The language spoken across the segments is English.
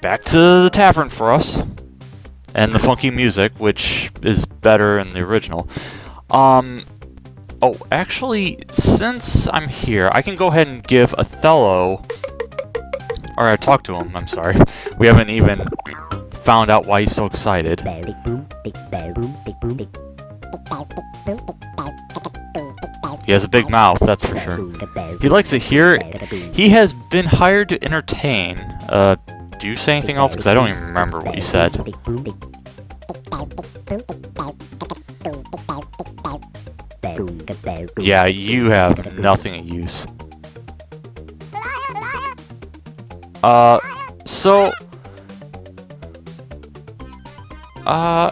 back to the tavern for us. And the funky music, which is better in the original. Oh, actually, since I'm here, I can go ahead and give Othello... Or I talk to him, I'm sorry. We haven't even found out why he's so excited. He has a big mouth, that's for sure. He likes it here. He has been hired to entertain. Do you say anything else? Because I don't even remember what you said. Yeah, you have nothing of use.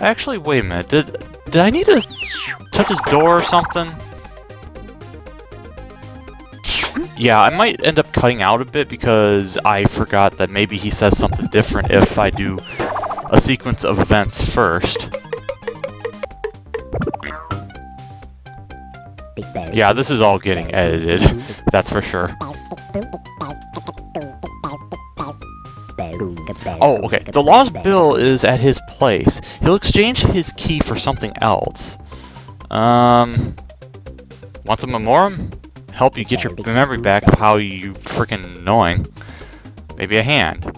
Actually, wait a minute. Did I need to touch his door or something? Yeah, I might end up cutting out a bit because I forgot that maybe he says something different if I do a sequence of events first. Yeah, this is all getting edited, that's for sure. Oh, okay. The lost bill is at his place. He'll exchange his key for something else. Want some memoriam? Help you get your memory back of how you freaking annoying. Maybe a hand.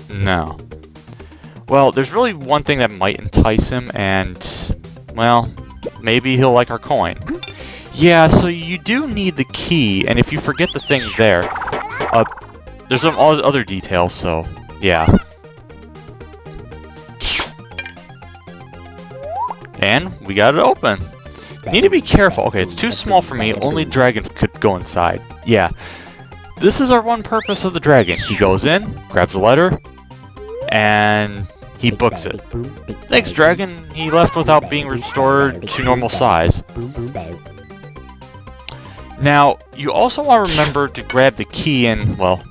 No. Well, there's really one thing that might entice him, and, well, maybe he'll like our coin. Yeah, so you do need the key, and if you forget the thing there, there's some other details, so, yeah. And we got it open. Need to be careful. Okay, it's too small for me. Only dragon could go inside. Yeah. This is our one purpose of the dragon. He goes in, grabs the letter, and he books it. Thanks, dragon. He left without being restored to normal size. Now, you also want to remember to grab the key and, well,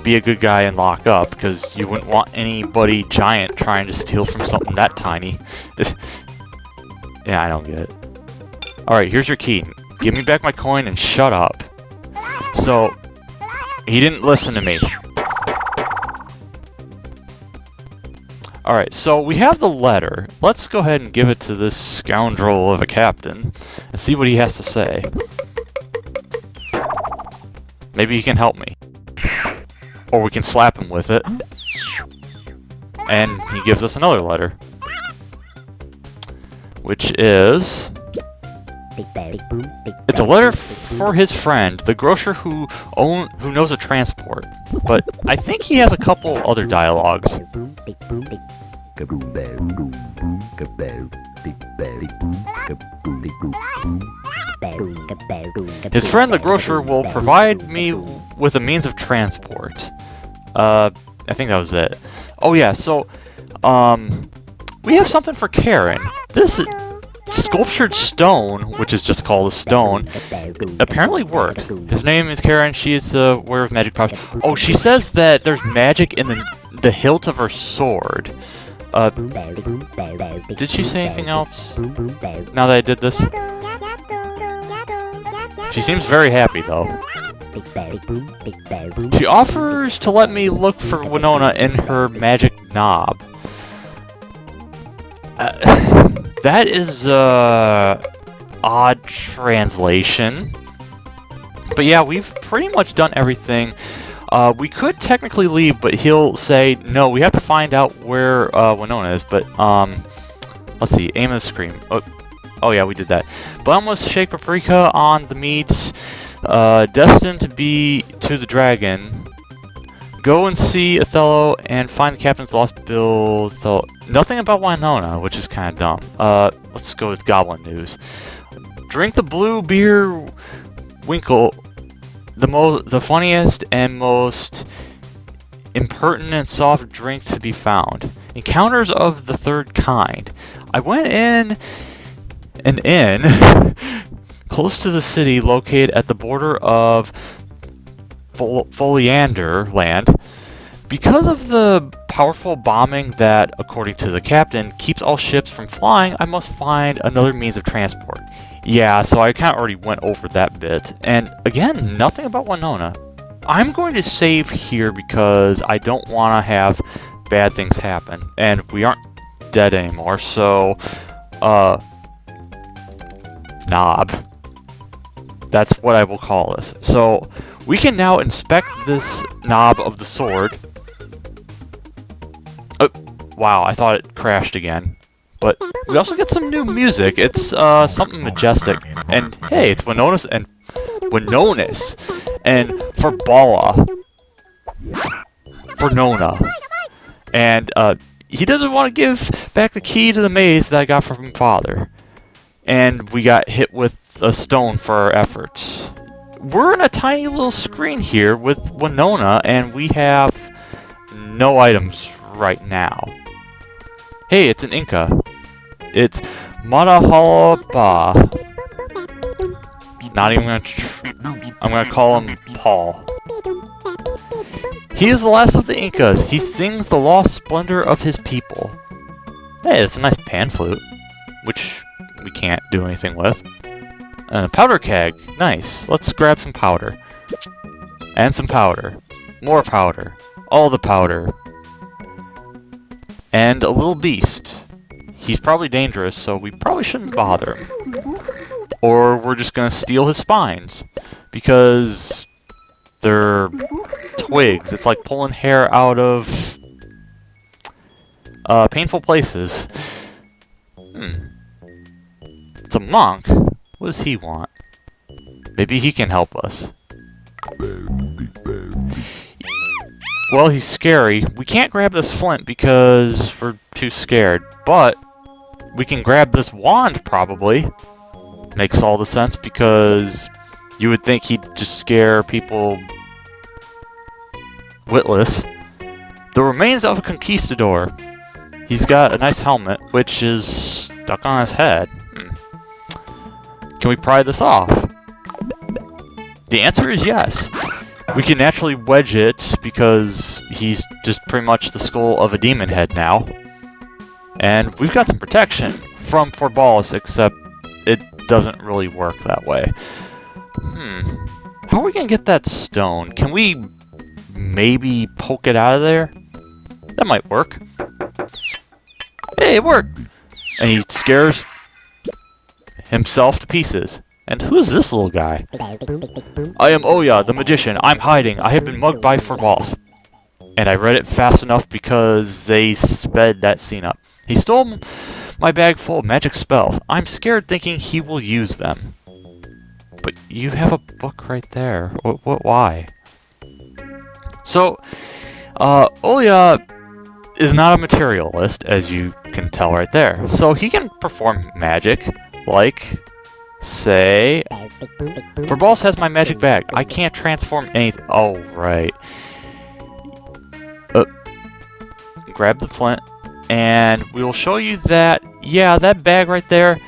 be a good guy and lock up, because you wouldn't want anybody giant trying to steal from something that tiny. Yeah, I don't get it. Alright, here's your key. Give me back my coin and shut up. So, he didn't listen to me. Alright, so we have the letter. Let's go ahead and give it to this scoundrel of a captain and see what he has to say. Maybe he can help me. Or we can slap him with it. And he gives us another letter. Which is... It's a letter for his friend, the grocer who knows a transport. But I think he has a couple other dialogues. His friend, the grocer, will provide me with a means of transport. I think that was it. Oh yeah, so, we have something for Karen. This sculptured stone, which is just called a stone, apparently works. His name is Karen. She is aware of magic powers. Oh, she says that there's magic in the hilt of her sword. Did she say anything else now that I did this? She seems very happy, though. She offers to let me look for Winona in her magic knob. That is odd translation. But yeah, we've pretty much done everything. We could technically leave, but he'll say, no, we have to find out where Winona is. But, let's see, aim and scream. Oh yeah, we did that. But must shake paprika on the meat, destined to be to the dragon. Go and see Othello and find the captain's lost bill. So nothing about Winona, which is kind of dumb. Let's go with Goblin news. Drink the blue beer, Winkle. The funniest and most impertinent soft drink to be found. Encounters of the third kind. I went in an inn close to the city located at the border of Foliander land. Because of the powerful bombing that, according to the captain, keeps all ships from flying, I must find another means of transport. Yeah, so I kind of already went over that bit. And again, nothing about Winona. I'm going to save here because I don't want to have bad things happen. And we aren't dead anymore, so... knob. That's what I will call this. So, we can now inspect this knob of the sword. Oh, wow, I thought it crashed again. But we also get some new music. It's something majestic. And hey, it's Winona's and Winona's and Forbala. For Nona. And he doesn't want to give back the key to the maze that I got from Father. And we got hit with a stone for our efforts. We're in a tiny little screen here with Winona, and we have no items right now. Hey, it's an Inca. It's Matahalaba. Not even I'm gonna call him Paul. He is the last of the Incas. He sings the lost splendor of his people. Hey, it's a nice pan flute, which we can't do anything with. And a powder keg. Nice. Let's grab some powder. And some powder. More powder. All the powder. And a little beast. He's probably dangerous, so we probably shouldn't bother him. Or we're just gonna steal his spines. Because they're twigs. It's like pulling hair out of painful places. It's a monk. What does he want? Maybe he can help us. Well, he's scary. We can't grab this flint because we're too scared. But we can grab this wand, probably. Makes all the sense because you would think he'd just scare people witless. The remains of a conquistador. He's got a nice helmet, which is stuck on his head. Can we pry this off? The answer is yes. We can naturally wedge it because he's just pretty much the skull of a demon head now. And we've got some protection from Forballis, except it doesn't really work that way. How are we gonna get that stone? Can we maybe poke it out of there? That might work. Hey, it worked! And he scares himself to pieces. And who's this little guy? I am Oya, the magician. I'm hiding. I have been mugged by Forballs. And I read it fast enough because they sped that scene up. He stole my bag full of magic spells. I'm scared thinking he will use them. But you have a book right there. Why? So, Oya is not a materialist, as you can tell right there. So he can perform magic. Like, say... Forballs has my magic bag. I can't transform anything. Oh, right. Grab the flint, and we will show you that, yeah, that bag right there,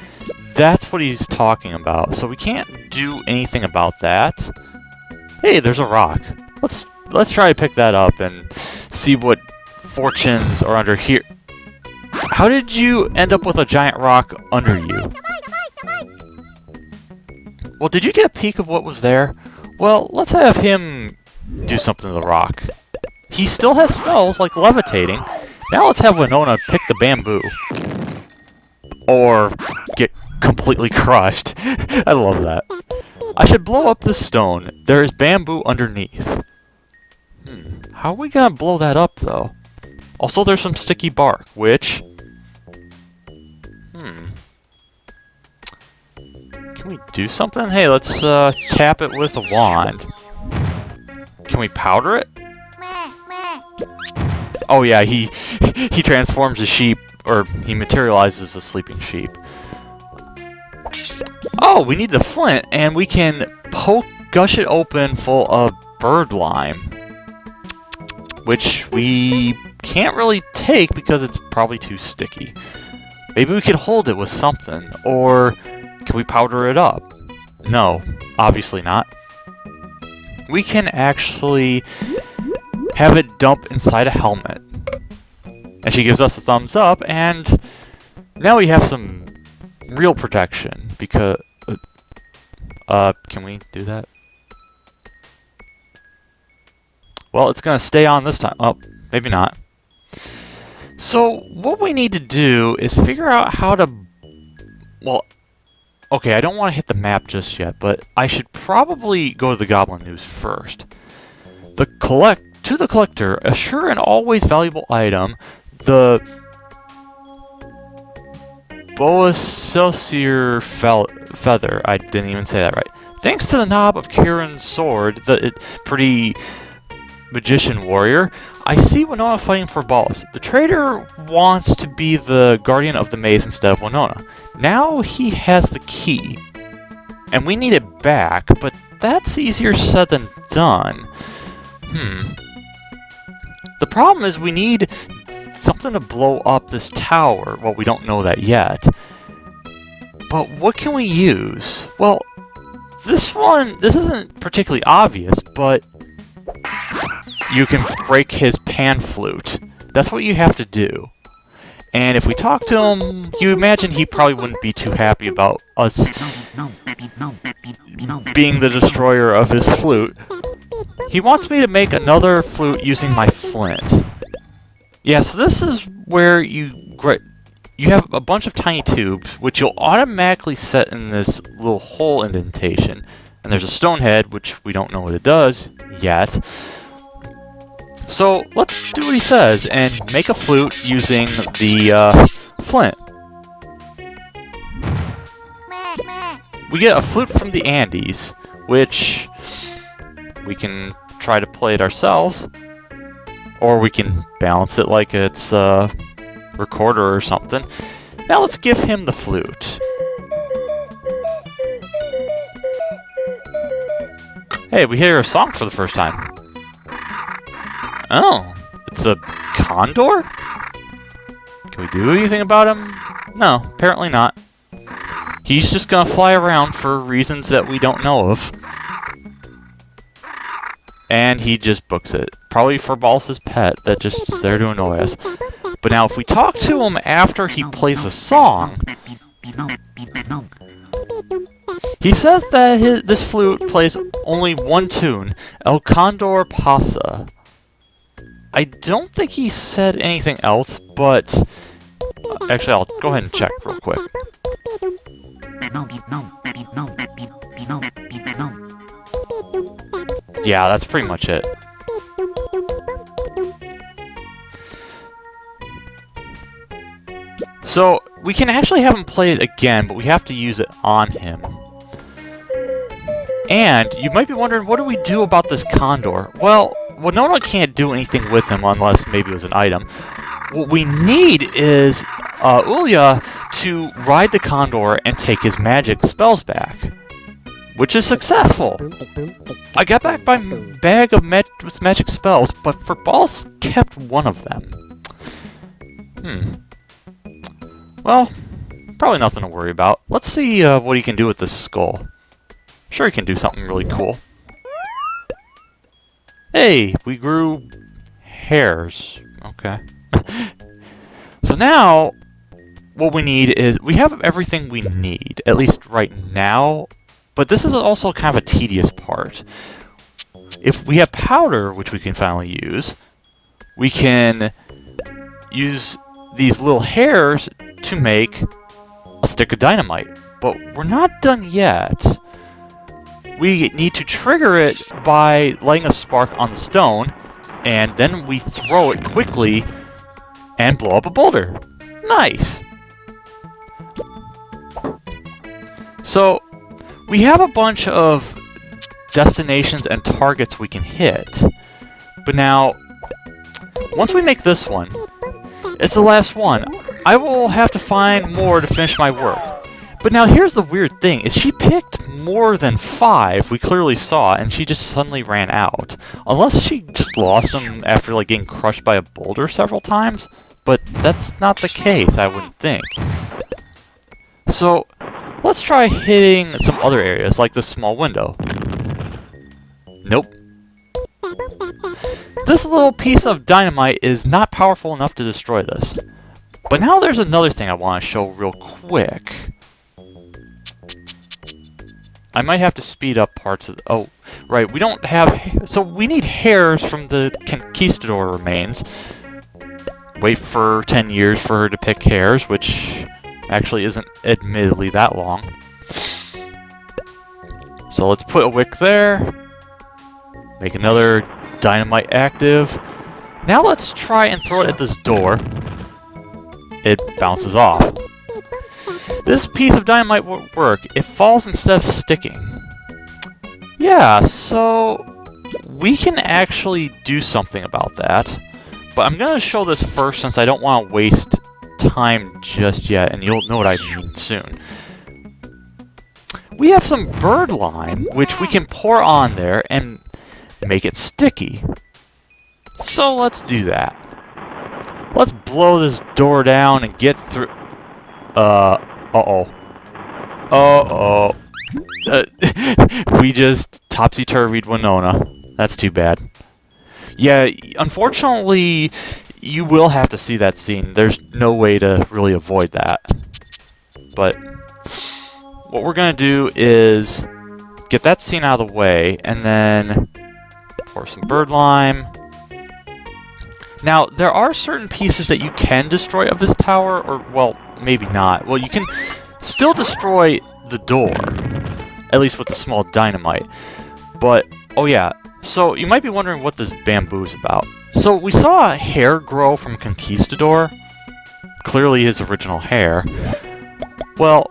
that's what he's talking about. So we can't do anything about that. Hey, there's a rock. Let's try to pick that up and see what fortunes are under here. How did you end up with a giant rock under you? Well, did you get a peek of what was there? Well, let's have him do something to the rock. He still has spells, like levitating. Now let's have Winona pick the bamboo. Or get completely crushed. I love that. I should blow up this stone. There is bamboo underneath. How are we gonna blow that up, though? Also, there's some sticky bark, which... Can we do something? Hey, let's tap it with a wand. Can we powder it? Oh yeah, he transforms a sheep, or he materializes a sleeping sheep. Oh, we need the flint, and we can gush it open full of bird lime. Which we can't really take because it's probably too sticky. Maybe we could hold it with something, or can we powder it up? No, obviously not. We can actually have it dump inside a helmet. And she gives us a thumbs up, and now we have some real protection, because... can we do that? Well, it's going to stay on this time. Oh, maybe not. So, what we need to do is figure out how to... Well, okay, I don't want to hit the map just yet, but I should probably go to the Goblin News first. To the collector, a sure and always valuable item, the Bamboomzled feather. I didn't even say that right. Thanks to the knob of Kieran's sword, the pretty magician warrior, I see Winona fighting for balls. The trader wants to be the guardian of the maze instead of Winona. Now he has the key. And we need it back, but that's easier said than done. The problem is we need something to blow up this tower. Well, we don't know that yet. But what can we use? Well, this isn't particularly obvious, but you can break his pan flute. That's what you have to do. And if we talk to him, you imagine he probably wouldn't be too happy about us being the destroyer of his flute. He wants me to make another flute using my flint. Yeah, so this is where you have a bunch of tiny tubes, which you'll automatically set in this little hole indentation. And there's a stone head, which we don't know what it does yet. So let's do what he says and make a flute using the flint. We get a flute from the Andes, which we can try to play it ourselves, or we can balance it like it's a recorder or something. Now let's give him the flute. Hey, we hear a song for the first time. Oh, it's a condor? Can we do anything about him? No, apparently not. He's just gonna fly around for reasons that we don't know of. And he just books it. Probably for Balsa's pet that just is there to annoy us. But now if we talk to him after he plays a song, he says that this flute plays only one tune, El Condor Pasa. I don't think he said anything else, but... actually, I'll go ahead and check real quick. Yeah, that's pretty much it. So, we can actually have him play it again, but we have to use it on him. And, you might be wondering, what do we do about this condor? Well, Winona can't do anything with him unless maybe it was an item. What we need is Ulya to ride the condor and take his magic spells back. Which is successful! I got back my bag of magic spells, but Balsa kept one of them. Well, probably nothing to worry about. Let's see what he can do with this skull. Sure, he can do something really cool. Hey, we grew hairs. Okay. So now, what we need is... we have everything we need, at least right now. But this is also kind of a tedious part. If we have powder, which we can finally use, we can use these little hairs to make a stick of dynamite. But we're not done yet. We need to trigger it by lighting a spark on the stone, and then we throw it quickly and blow up a boulder. Nice! So, we have a bunch of destinations and targets we can hit. But now, once we make this one, it's the last one. I will have to find more to finish my work. But now here's the weird thing, is she picked more than 5, we clearly saw, and she just suddenly ran out. Unless she just lost them after like getting crushed by a boulder several times. But that's not the case, I wouldn't think. So, let's try hitting some other areas, like this small window. Nope. This little piece of dynamite is not powerful enough to destroy this. But now there's another thing I want to show real quick. I might have to speed up parts of... Oh, right, we don't have... So we need hairs from the conquistador remains. Wait for 10 years for her to pick hairs, which actually isn't admittedly that long. So let's put a wick there. Make another dynamite active. Now let's try and throw it at this door. It bounces off. This piece of dynamite won't work. It falls instead of sticking. Yeah, so we can actually do something about that. But I'm going to show this first since I don't want to waste time just yet, and you'll know what I mean soon. We have some bird lime, which we can pour on there and make it sticky. So let's do that. Let's blow this door down and get through... Uh-oh. Uh-oh. We just topsy-turvied Winona. That's too bad. Yeah, unfortunately, you will have to see that scene. There's no way to really avoid that. But what we're going to do is get that scene out of the way, and then pour some bird lime. Now, there are certain pieces that you can destroy of this tower, or, well, maybe not. Well, you can still destroy the door, at least with the small dynamite. But, oh yeah, so you might be wondering what this bamboo is about. So we saw a hair grow from Conquistador, clearly his original hair. Well,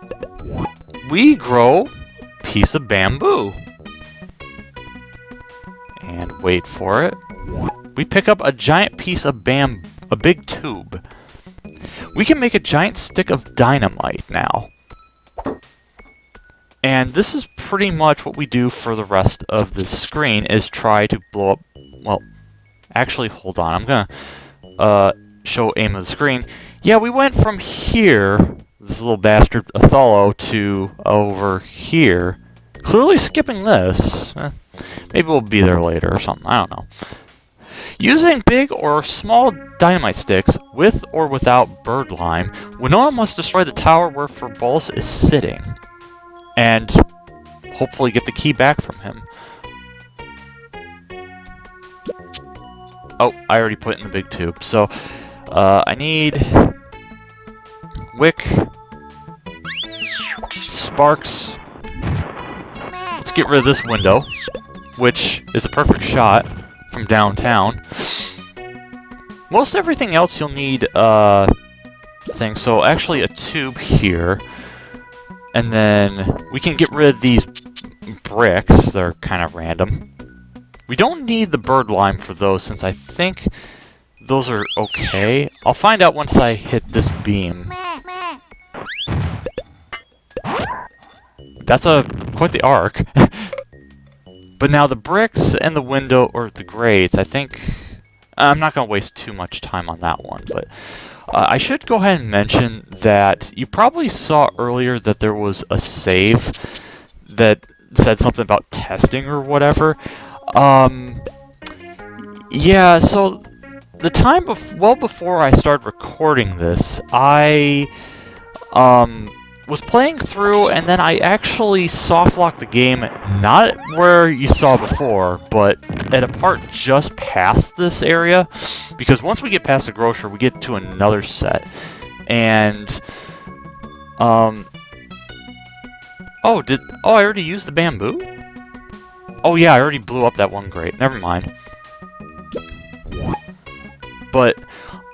we grow a piece of bamboo. And wait for it. We pick up a giant piece of a big tube. We can make a giant stick of dynamite now. And this is pretty much what we do for the rest of this screen, is try to blow up... Well, actually, hold on. I'm gonna show aim of the screen. Yeah, we went from here, this little bastard Othello, to over here. Clearly skipping this. Maybe we'll be there later or something. I don't know. Using big or small dynamite sticks, with or without bird lime, Winona must destroy the tower where Furbolus is sitting. And hopefully get the key back from him. Oh, I already put it in the big tube. So, I need wick, sparks. Let's get rid of this window, which is a perfect shot from downtown. Most everything else you'll need thing. So actually a tube here. And then we can get rid of these bricks. They're kind of random. We don't need the bird lime for those, since I think those are okay. I'll find out once I hit this beam. That's quite the arc. But now the bricks and the window, or the grates, I think... I'm not going to waste too much time on that one, but... I should go ahead and mention that you probably saw earlier that there was a save that said something about testing or whatever. Yeah, so the time well before I started recording this, I was playing through, and then I actually soft-locked the game, not where you saw before, but at a part just past this area, because once we get past the grocer, we get to another set, and, oh, I already used the bamboo? Oh yeah, I already blew up that one grate, never mind. But,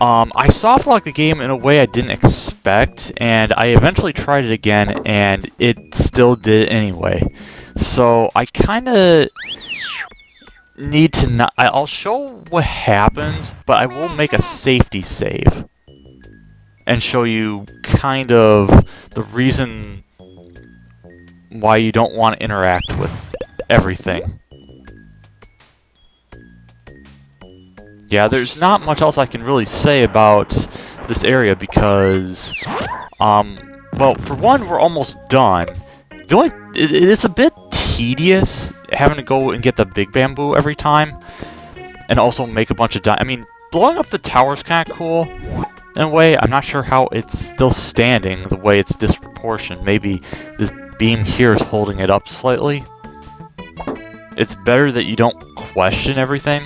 I soft-locked the game in a way I didn't expect, and I eventually tried it again, and it still did it anyway. So, I kinda need to not... I'll show what happens, but I will make a safety save. And show you kind of the reason why you don't want to interact with everything. Yeah, there's not much else I can really say about this area because, well, for one, we're almost done. It's a bit tedious having to go and get the big bamboo every time, and also make a bunch of I mean, blowing up the tower's kind of cool in a way. I'm not sure how it's still standing the way it's disproportionate. Maybe this beam here is holding it up slightly. It's better that you don't question everything,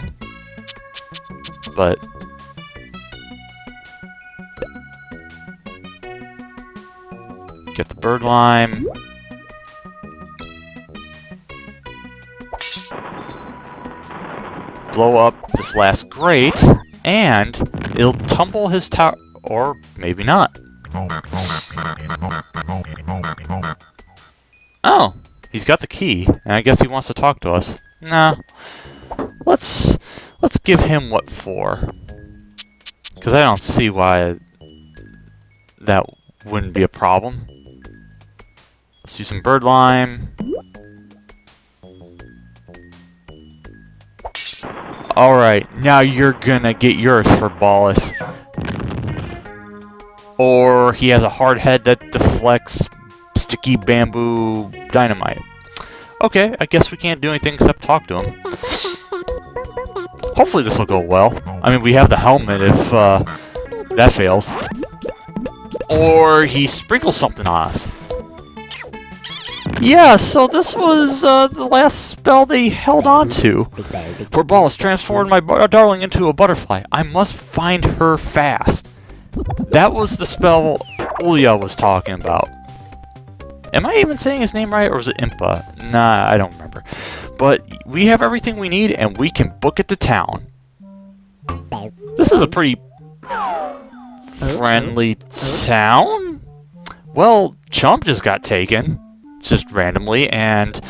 but get the bird lime. Blow up this last grate, and it'll tumble his tower, or maybe not. Oh, he's got the key, and I guess he wants to talk to us. Nah, let's give him what for, because I don't see why that wouldn't be a problem. Let's do some bird lime. Alright, now you're gonna get yours for Ballus. Or he has a hard head that deflects sticky bamboo dynamite. Okay, I guess we can't do anything except talk to him. Hopefully this will go well. I mean, we have the helmet if that fails. Or he sprinkles something on us. Yeah, so this was the last spell they held on to. For Ballus, transformed my darling into a butterfly. I must find her fast. That was the spell Ulya was talking about. Am I even saying his name right, or was it Impa? Nah, I don't remember. But we have everything we need, and we can book it to town. This is a pretty friendly town? Well, Chump just got taken. Just randomly, and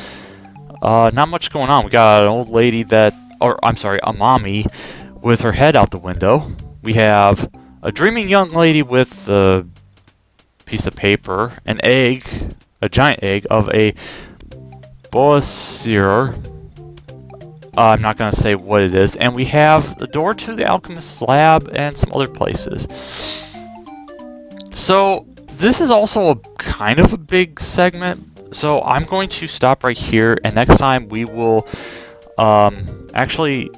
not much going on. We got an old lady that, or I'm sorry, a mommy with her head out the window. We have a dreaming young lady with a piece of paper, an egg, a giant egg of a boasir. I'm not going to say what it is. And we have the door to the alchemist's lab and some other places. So this is also a kind of a big segment. So I'm going to stop right here, and next time we will, actually,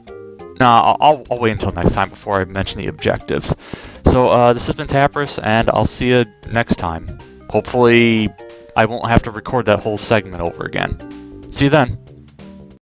nah, I'll wait until next time before I mention the objectives. So this has been Tapperus, and I'll see you next time. Hopefully I won't have to record that whole segment over again. See you then.